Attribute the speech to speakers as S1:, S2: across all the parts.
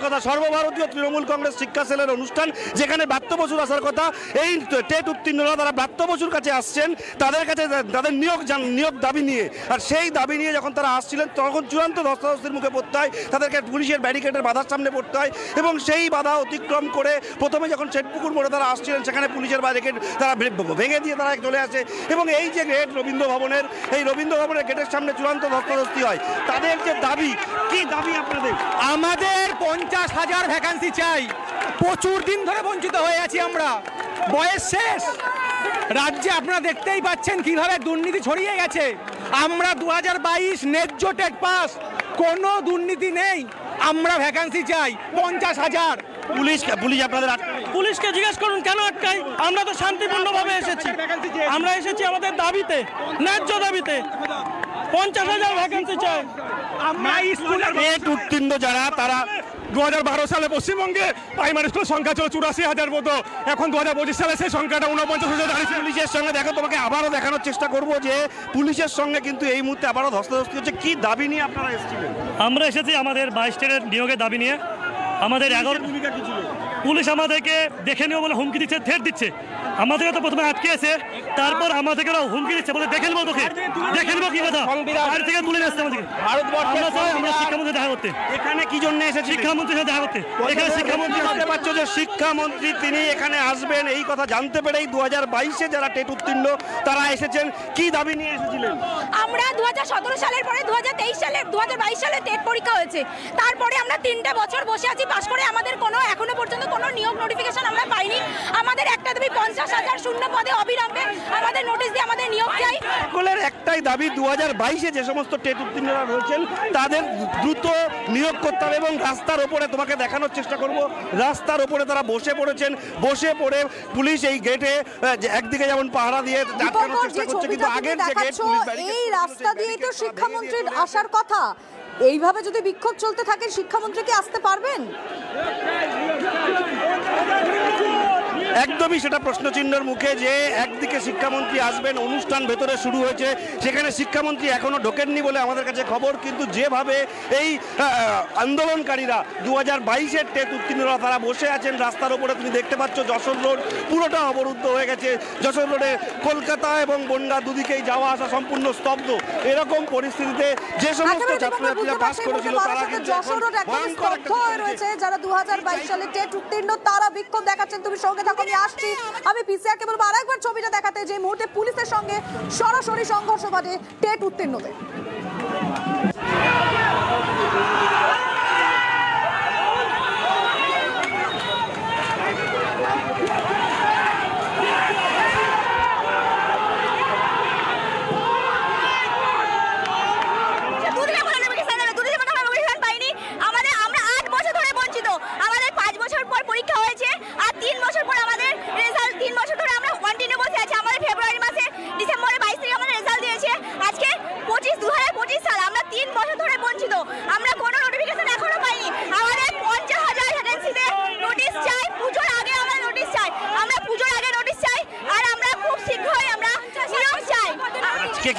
S1: কথা সর্বভারতীয় তৃণমূল কংগ্রেস শিক্ষা সেলের অনুষ্ঠান, যেখানে ব্রাত্য বসুর আসার কথা। এই টেট উত্তীর্ণরা তারা ব্রাত্য বসুর কাছে আসছেন তাদের কাছে তাদের নিয়োগ দাবি নিয়ে। আর সেই দাবি নিয়ে যখন তারা আসছিলেন তখন চূড়ান্ত ধস্তাধস্তির মুখে পড়তে হয়, তাদেরকে পুলিশের ব্যারিকেডের বাধার সামনে পড়তে হয় এবং সেই বাধা অতিক্রম করে প্রথমে যখন শেঠপুকুর মোড়ে তারা আসছিলেন সেখানে পুলিশের ব্যারিকেড তারা ভেঙে দিয়ে তারা চলে আসে এবং এই যে গেট রবীন্দ্র ভবনের, এই রবীন্দ্র ভবনের গেটের সামনে চূড়ান্ত ধস্তাধস্তি হয়। তাদের যে দাবি, কি দাবি আপনাদের?
S2: আমাদের 50,000 ভ্যাকান্সি চাই। প্রচুর দিন ধরে বঞ্চিত হয়ে আছি আমরা, বয়স শেষ। রাজ্যে আপনারা দেখতেই পাচ্ছেন কিভাবে দুর্নীতি ছড়িয়ে গেছে। আমরা 2022 ন্যায্য টেট পাস, কোনো দুর্নীতি নেই। আমরা ভ্যাকান্সি চাই 50,000।
S1: পুলিশ আপনাদের
S3: পুলিশকে জিজ্ঞেস করুন কেন আটকাই? আমরা তো শান্তিপূর্ণভাবে এসেছি, আমরা এসেছি আমাদের দাবিতে, ন্যায্য দাবিতে। 50,000 ভ্যাকান্সি চাই।
S1: টেট উত্তীর্ণ যারা তারা
S4: 2012 সালে পশ্চিমবঙ্গে প্রাইমারি স্কুলের সংখ্যা ছিল 84,000 মতো, এখন 2025 সালে সেই সংখ্যাটা 49,000 দাঁড়িয়েছে।
S1: পুলিশের সঙ্গে দেখো, তোমাকে আবারও দেখানোর চেষ্টা করব যে পুলিশের সঙ্গে কিন্তু এই মুহূর্তে আবারও ধস্তাধস্তি হচ্ছে। কি দাবি নিয়ে আপনারা এসেছিলেন?
S3: আমরা এসেছি আমাদের ম্যাজিস্ট্রেটের নিয়োগের দাবি নিয়ে। আমাদের 11
S1: ভূমিকা কি ছিল?
S3: পুলিশ আমাদেরকে দেখে নিও বলে হুমকি দিচ্ছে, থ্রেট দিচ্ছে। আমাদেরকে তো প্রথমে আটকে আছে, তারপর আমাদেরকে হুমকি দিচ্ছে বলে দেখে নেবো তোকে, দেখে নেবো কি কথা, আর থেকে তুলে আসছে আমাদেরকে। আমরা শিক্ষামন্ত্রী দেখা করতে
S1: এখানে কি জন্য এসেছি?
S3: শিক্ষামন্ত্রীর সাথে দেখা করতে। এখানে শিক্ষামন্ত্রী
S1: জানতে পারছো যে শিক্ষামন্ত্রী তিনি এখানে আসবেন, এই কথা জানতে পেরেই 2022-এ যারা টেট উত্তীর্ণ তারা এসেছেন। কি দাবি নিয়ে এসেছিলেন?
S5: আমরা 2017 সালের পরে 2022 সালে টেট পরীক্ষা হয়েছে, তারপরে আমরা 3টে বছর বসে আছি পাস করে। আমাদের এখনো পর্যন্ত কোনো নিয়োগ নোটিফিকেশন আমরা পাইনি। আমাদের একটা দাবি 50,000 শূন্য পদে অবিলম্বে আমাদের নোটিশ দিয়ে আমাদের নিয়োগ চাই।
S1: সকলের একটাই দাবি, 2022-এ যে সমস্ত টেট উত্তীর্ণরা রয়েছেন তাদের দ্রুত নিয়োগ করতে হবে। এবং রাস্তার ওপরে তোমাকে দেখানোর চেষ্টা করব, রাস্তার ওপরে তারা বসে পড়েছেন। বসে পড়ে পুলিশ এই গেটে একদিকে যেমন পাহারা দিয়ে আটকানোর চেষ্টা করছে, কিন্তু আগের যে গেট
S6: এই রাস্তা দিয়েই তো শিক্ষামন্ত্রীর আসার কথা। এইভাবে যদি বিক্ষোভ চলতে থাকে শিক্ষামন্ত্রী কি আসতে পারবেন?
S1: একদমই সেটা প্রশ্নচিহ্নের মুখে যে একদিকে শিক্ষামন্ত্রী আসবেন, অনুষ্ঠান ভেতরে শুরু হয়েছে, সেখানে শিক্ষামন্ত্রী এখনো ঢোকেননি বলে আমাদের কাছে খবর। কিন্তু যেভাবে এই আন্দোলনকারীরা 2022-এর টেট উত্তীর্ণরা তারা বসে আছেন রাস্তার উপরে, তুমি দেখতে পাচ্ছ যশোর রোড পুরোটা অবরুদ্ধ হয়ে গেছে। যশোর রোডে কলকাতা এবং বনগা দুদিকেই যাওয়া আসা সম্পূর্ণ স্তব্ধ। এরকম পরিস্থিতিতে যে সমস্ত ছাত্রছাত্রীরা পাস করেছিল তারা কিন্তু
S6: যশোর রোড একদম স্তব্ধ হয়ে রয়েছে। যারা 2022 সালে টেট উত্তীর্ণ তারা বিক্ষোভ দেখাচ্ছেন। তুমি সঙ্গে থাকো, আমি আসছি। আমি পিসিআরকে বলবো আরেকবার ছবিটা দেখাতে, যে মুহূর্তে পুলিশের সঙ্গে সরাসরি সংঘর্ষ ঘটে টেট উত্তীর্ণদের।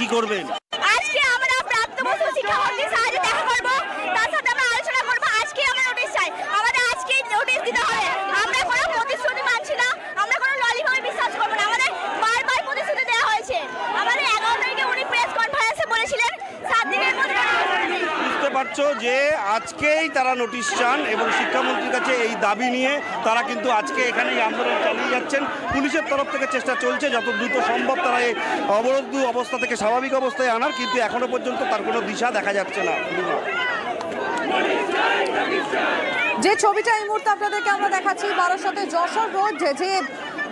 S1: কি করবেন?
S5: আজকে আমরা প্রাপ্ত বসু শিক্ষামন্ত্রীর সাথে দেখা করব, তার সাথে আমরা আলোচনা করব। আজকে আমরা নোটিশ চাই, আমাদের আজকে নোটিশ দিতে হবে। আমরা কোনো প্রতিশ্রুতি মানছি না, আমরা কোনো ললিপপে বিশ্বাস করব না। আমাদের বারবার প্রতিশ্রুতি দেওয়া হয়েছে। আমাদের 11 তারিখে উনি প্রেস কনফারেন্সে বলেছিলেন 7 দিনের মধ্যে।
S1: বুঝতে পারছো যে আজকেই তারা নোটিশ চান এবং শিক্ষামন্ত্রীর কাছে এই দাবি নিয়ে তারা কিন্তু আজকে এখানেই আন্দোলন চালিয়ে যাচ্ছেন। পুলিশের তরফ থেকে চেষ্টা চলছে যত দ্রুত সম্ভব তারা এই অবরোধ অবস্থা থেকে স্বাভাবিক অবস্থায় আনার, কিন্তু এখনো পর্যন্ত তার কোনো দিশা দেখা যাচ্ছে না।
S6: যে ছবিটা এই মুহূর্তে আপনাদেরকে আমরা দেখাচ্ছি বারাসাতে যশোর রোড, যে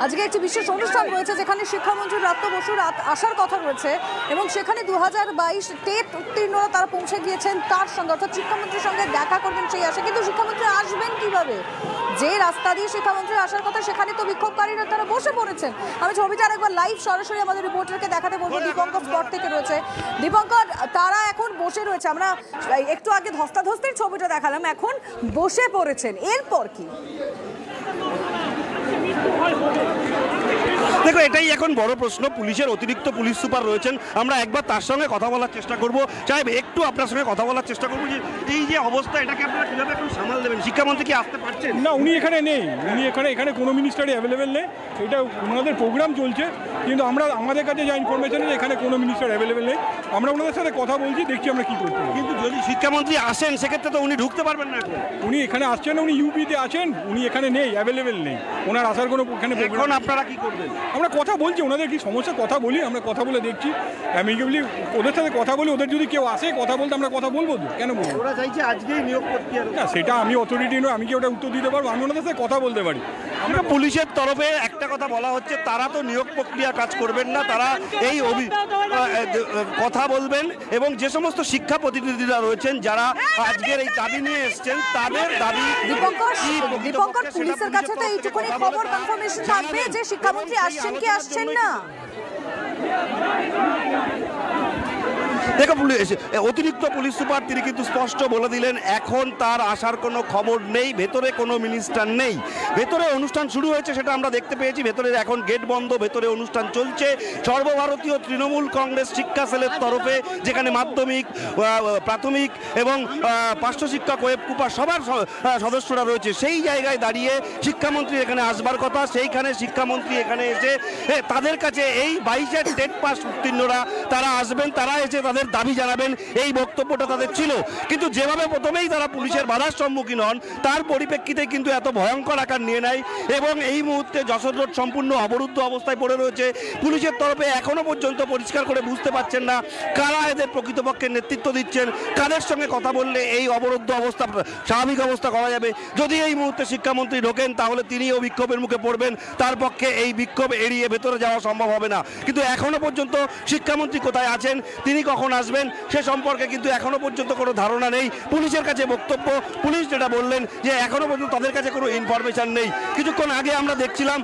S6: আজকে একটি বিশেষ অনুষ্ঠান রয়েছে যেখানে শিক্ষামন্ত্রী ব্রাত্য বসুর আসার কথা রয়েছে এবং সেখানে 2022 টেট উত্তীর্ণরা তারা পৌঁছে গিয়েছেন তার সঙ্গে, অর্থাৎ শিক্ষামন্ত্রীর সঙ্গে দেখা করবেন সেই আশা। কিন্তু শিক্ষামন্ত্রী আসবেন কিভাবে? যে রাস্তা দিয়ে শিক্ষামন্ত্রী আসার কথা সেখানে তো বিক্ষোভকারীরা তারা বসে পড়েছেন। আমি ছবিটা আরেকবার লাইভ সরাসরি আমাদের রিপোর্টারকে দেখাতে বলবো। দীপঙ্কর স্পট থেকে রয়েছে। দীপঙ্কর, তারা এখন বসে রয়েছে, আমরা একটু আগে ধস্তাধস্তির ছবিটা দেখালাম, এখন বসে পড়েছেন, এরপর কি?
S1: দেখো, এটাই এখন বড় প্রশ্ন। পুলিশের অতিরিক্ত পুলিশ সুপার রয়েছেন, আমরা একবার তার সঙ্গে কথা বলার চেষ্টা করব। সাহেব, একটু আপনার সঙ্গে কথা বলার চেষ্টা করবো যে এই যে অবস্থা, এটাকে আপনারা কীভাবে এখন সামাল দেবেন? শিক্ষামন্ত্রী কি আসতে পারছেন?
S4: না, উনি এখানে নেই, উনি এখানে কোনো মিনিস্টারই অ্যাভেলেবেল নেই। এটা ওনাদের প্রোগ্রাম চলছে, কিন্তু আমাদের কাছে যা ইনফরমেশন আছে এখানে কোনো মিনিস্টার অ্যাভেলেবেল নেই। আমরা ওনাদের সাথে কথা বলছি, দেখছি আমরা কী করতে পারি।
S1: কিন্তু যদি শিক্ষামন্ত্রী আসেন সেক্ষেত্রে তো উনি ঢুকতে পারবেন না এখন।
S4: উনি এখানে আসছেন না, উনি ইউপিতে আছেন, উনি এখানে নেই, অ্যাভেলেবেল নেই। ওনার আসার কোনো এখানে
S1: এখন আপনারা কি করবেন?
S4: আমরা কথা বলছি, ওনাদের কি সমস্যা কথা বলি, আমরা কথা বলে দেখছি অ্যামিকেবলি ওদের সাথে কথা বলি। ওদের যদি কেউ আসে কথা বলতে, আমরা কথা বলবো তো, কেন বলবো?
S1: ওরা চাইছে আজকেই নিয়োগ প্রক্রিয়া।
S4: না, সেটা আমি অথরিটি নয়, আমি কি ওটা উত্তর দিতে পারবো? আমি ওনাদের সাথে কথা বলতে পারি।
S1: আমরা পুলিশের তরফে একটা কথা বলা হচ্ছে, তারা তো নিয়োগ প্রক্রিয়া কাজ করবেন না, তারা এই কথা বলবেন এবং যে সমস্ত শিক্ষা প্রতিনিধিরা রয়েছেন যারা আজকের এই দাবি নিয়ে এসছেন তাদের দাবি।
S6: দীপঙ্কর, পুলিশের কাছে তো এইটুকুনি খবর কনফার্মেশন থাকবে যে শিক্ষামন্ত্রী আসছেন কি আসছেন না।
S1: দেখো, অতিরিক্ত পুলিশ সুপার তিনি কিন্তু স্পষ্ট বলে দিলেন এখন তার আসার কোনো খবর নেই, ভেতরে কোনো মিনিস্টার নেই। ভেতরে অনুষ্ঠান শুরু হয়েছে সেটা আমরা দেখতে পেয়েছি, ভেতরে এখন গেট বন্ধ, ভেতরে অনুষ্ঠান চলছে। সর্বভারতীয় তৃণমূল কংগ্রেস শিক্ষা সেলের তরফে, যেখানে মাধ্যমিক, প্রাথমিক এবং পার্শ্ব শিক্ষক ওয়েব কুপা সবার সদস্যরা রয়েছে, সেই জায়গায় দাঁড়িয়ে শিক্ষামন্ত্রী এখানে আসবার কথা। সেইখানে শিক্ষামন্ত্রী এখানে এসে তাদের কাছে এই 22-এর টেট পাস উত্তীর্ণরা তারা আসবেন, তারা এসে তাদের দাবি জানাবেন, এই বক্তব্যটা তাদের ছিল। কিন্তু যেভাবে প্রথমেই তারা পুলিশের বাধার সম্মুখীন হন তার পরিপ্রেক্ষিতে কিন্তু এত ভয়ঙ্কর আকার নিয়ে নেয় এবং এই মুহূর্তে যশোর রোড সম্পূর্ণ অবরুদ্ধ অবস্থায় পড়ে রয়েছে। পুলিশের তরফে এখনো পর্যন্ত পরিষ্কার করে বুঝতে পারছেন না কারা এদের প্রকৃতপক্ষে নেতৃত্ব দিচ্ছেন, কাদের সঙ্গে কথা বললে এই অবরুদ্ধ অবস্থা স্বাভাবিক অবস্থা করা যাবে। যদি এই মুহূর্তে শিক্ষামন্ত্রী ঢোকেন তাহলে তিনিও বিক্ষোভের মুখে পড়বেন, তার পক্ষে এই বিক্ষোভ এড়িয়ে ভেতরে যাওয়া সম্ভব হবে না। কিন্তু এখনো পর্যন্ত শিক্ষামন্ত্রী কোথায় আছেন, তিনি কখন আসবেন সে সম্পর্কে কিন্তু এখনো পর্যন্ত কোনো ধারণা নেই। পুলিশের কাছে বক্তব্য, পুলিশ যেটা বললেন যে এখনো পর্যন্ত তাদের কাছে কোনো ইনফরমেশন নেই। কিছুক্ষণ আগে আমরা দেখছিলাম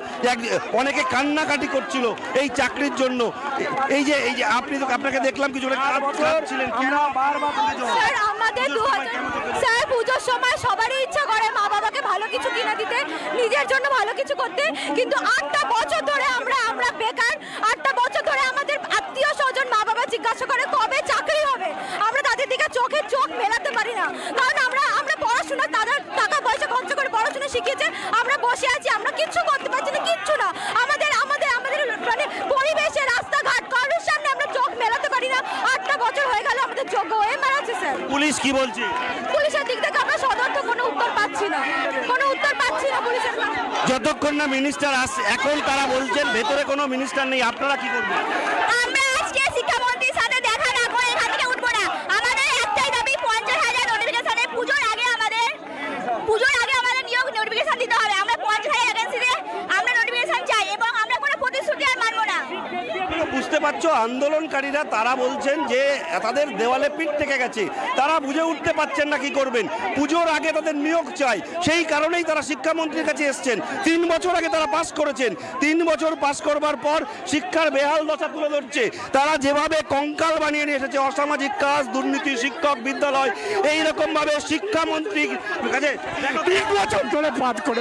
S1: অনেকে কান্নাকাটি করছিল এই চাকরির জন্য। এই যে আপনাকে দেখলাম কিছু ছিলেন।
S5: স্যার, আমাদের স্যার পুজোর সময় সবারই ইচ্ছা করে মা বাবাকে ভালো কিছু কিনে দিতে, নিজের জন্য ভালো কিছু করতে, কিন্তু 8টা বছর ধরে আমরা বেকার। 8টা বছর ধরে আমাদের আত্মীয় স্বজন মা বাবা জিজ্ঞাসা করে কবে চাকরি হবে, আমরা তাদের দিকে চোখে চোখ মেলাতে পারি না। কারণ আমরা পড়াশোনা, তাদের টাকা পয়সা খরচ করে পড়াশোনা শিখিয়েছে, আমরা বসে আছি, আমরা কিচ্ছু করতে পারছি না, কিচ্ছু না। আমাদের মানে পরিবেশে, রাস্তাঘাট, কারোর সামনে আমরা চোখ মেলাতে পারি না। 8টা বছর হয়ে গেল আমাদের যোগ্য হয়ে মারাচ্ছে। স্যার,
S1: পুলিশ কি বলছে?
S5: পুলিশের দিক থেকে আমরা সদর্থ কোনো উত্তর পাচ্ছি না, পুলিশের কাছে।
S1: যতক্ষণ না মিনিস্টার আসছে, এখন তারা বলছেন ভেতরে কোনো মিনিস্টার নেই, আপনারা কি করবেন?
S5: আমরা আজকে শিক্ষামন্ত্রীর সাথে দেখা না করে এখান থেকে উঠবো না। আমাদের একটাই দাবি, 50,000 নোটিফিকেশনে পুজোর আগে আমাদের নিয়োগ নোটিফিকেশন দিতে হবে। আমরা 50,000 ভ্যাকেন্সিতে আমরা নোটিফিকেশন চাই এবং আমরা কোনো প্রতিশ্রুতি আর মানবো না।
S1: বুঝতে পারছো, আন্দোলনকারীরা তারা বলছেন যে তাদের দেওয়ালে পিঠ থেকে গেছে, তারা বুঝে উঠতে পারছেন না কি করবেন। পুজোর আগে তাদের নিয়োগ চাই, সেই কারণেই তারা শিক্ষামন্ত্রীর কাছে এসছেন। 3 বছর আগে তারা পাস করেছেন, 3 বছর পাস করবার পর শিক্ষার বেহাল দশা তুলে ধরছে। তারা যেভাবে কঙ্কাল বানিয়ে নিয়ে এসেছে অসামাজিক কাজ, দুর্নীতি, শিক্ষক, বিদ্যালয়, এইরকম ভাবে শিক্ষামন্ত্রীর কাছে
S4: 3 বছর ধরে পাস করে,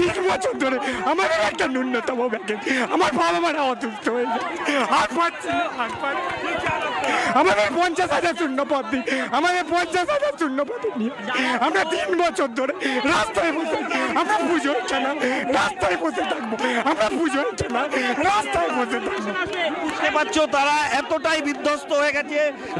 S4: 3 বছর ধরে আমাদের একটা ন্যূনতম ভ্যাকেন্সি, আমার বাবা মারা অসুস্থ হয়ে যায়, আর পাচ্ছি না। আমাদের 50,000 শূন্য পদ দিই, আমাদের 50,000 শূন্য পদ নিয়ে আমরা 3 বছর ধরে রাস্তায় বসে, আমরা পুজো হচ্ছে না রাস্তায় বসে থাকবো, আমরা পুজো হচ্ছে না রাস্তায় বসে থাকবো।
S1: বুঝতে পারছো, তারা এতটাই বিধ্বস্ত হয়ে গেছে,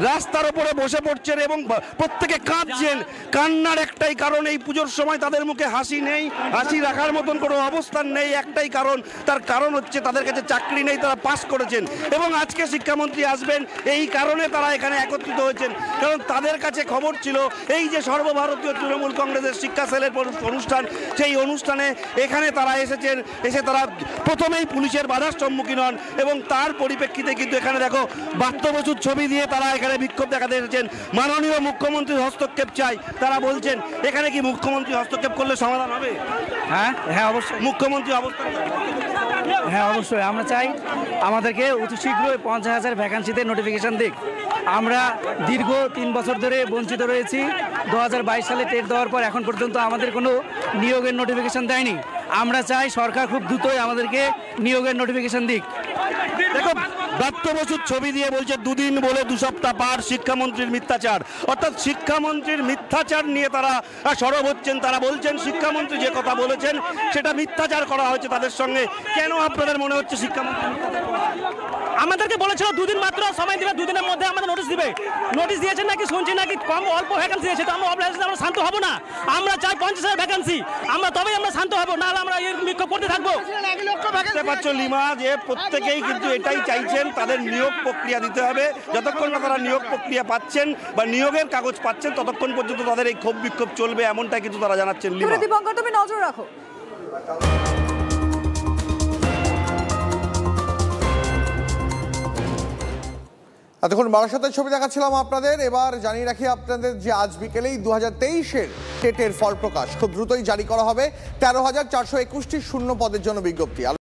S1: রাস্তার উপরে বসে পড়ছেন এবং প্রত্যেকে কাঁদছেন। কান্নার একটাই কারণ, এই পুজোর সময় তাদের মুখে হাসি নেই, হাসি রাখার মতন কোনো অবস্থান নেই। একটাই কারণ, তার কারণ হচ্ছে তাদের কাছে চাকরি নেই, তারা পাস করেছেন এবং আজকে শিক্ষামন্ত্রী আসবেন, এই কারণে তারা এখানে একত্রিত হয়েছেন। কারণ তাদের কাছে খবর ছিল এই যে সর্বভারতীয় তৃণমূল কংগ্রেসের শিক্ষা সেলের অনুষ্ঠান, সেই অনুষ্ঠানে এখানে তারা এসেছেন, এসে তারা প্রথমেই পুলিশের বাধার সম্মুখীন হন এবং তার পরিপ্রেক্ষিতে কিন্তু এখানে দেখো বাদ্যবসুর ছবি দিয়ে তারা এখানে বিক্ষোভ দেখাতে এসেছেন। মাননীয় মুখ্যমন্ত্রীর হস্তক্ষেপ চাই তারা বলছেন। এখানে কি মুখ্যমন্ত্রী হস্তক্ষেপ করলে সমাধান হবে?
S2: হ্যাঁ অবশ্যই
S1: মুখ্যমন্ত্রী অবস্থান,
S2: হ্যাঁ অবশ্যই আমরা চাই আমাদেরকে অতি শীঘ্রই 50,000 ভ্যাকান্সিতে নোটিফিকেশন দিক। আমরা দীর্ঘ 3 বছর ধরে বঞ্চিত রয়েছি। 2022 সালে টেট দেওয়ার পর এখন পর্যন্ত আমাদের কোনো নিয়োগের নোটিফিকেশন দেয়নি। আমরা চাই সরকার খুব দ্রুতই আমাদেরকে নিয়োগের নোটিফিকেশন দিক।
S1: দেখো, ব্রাত্য বসুর ছবি দিয়ে বলছে 2 দিন বলে 2 সপ্তাহ পার, শিক্ষামন্ত্রীর মিথ্যাচার। অর্থাৎ শিক্ষামন্ত্রীর মিথ্যাচার নিয়ে তারা সরব হচ্ছেন। তারা বলছেন শিক্ষামন্ত্রী যে কথা বলেছেন সেটা মিথ্যাচার করা হয়েছে তাদের সঙ্গে। কেন আপনাদের মনে হচ্ছে শিক্ষামন্ত্রী
S2: আমাদেরকে বলেছিল 2 দিন মাত্র সময় দিবে, 2 দিনের মধ্যে আমাদের নোটিশ দিবে। নোটিশ দিয়েছেন নাকি শুনছি নাকি কম অল্প ভ্যাকেন্সি দিয়েছে, তো আমরা আমরা শান্ত হব না। আমরা চাই 50,000 ভ্যাকেন্সি, আমরা তবেই আমরা শান্ত হব, নাহলে আমরা এই বিক্ষোভ করতে থাকবো।
S1: বুঝতে পারছো লিমা, যে প্রত্যেকেই কিন্তু এটাই চাইছেন, তাদের নিয়োগ প্রক্রিয়া দিতে হবে। যতক্ষণ না তারা নিয়োগ প্রক্রিয়া পাচ্ছেন বা নিয়োগের কাগজ পাচ্ছেন ততক্ষণ পর্যন্ত তাদের এই ক্ষোভ বিক্ষোভ চলবে, এমনটাই কিন্তু তারা জানাচ্ছেন। লিমা,
S6: দীপঙ্কর তুমি নজর রাখো।
S7: এতক্ষণ বারাসাতের ছবি দেখাচ্ছিলাম আপনাদের। এবার জানিয়ে রাখি আপনাদের যে আজ বিকেলেই 2023-এর টেটের ফল প্রকাশ খুব দ্রুতই জারি করা হবে। 13,421টি শূন্য পদের জন্য বিজ্ঞপ্তি।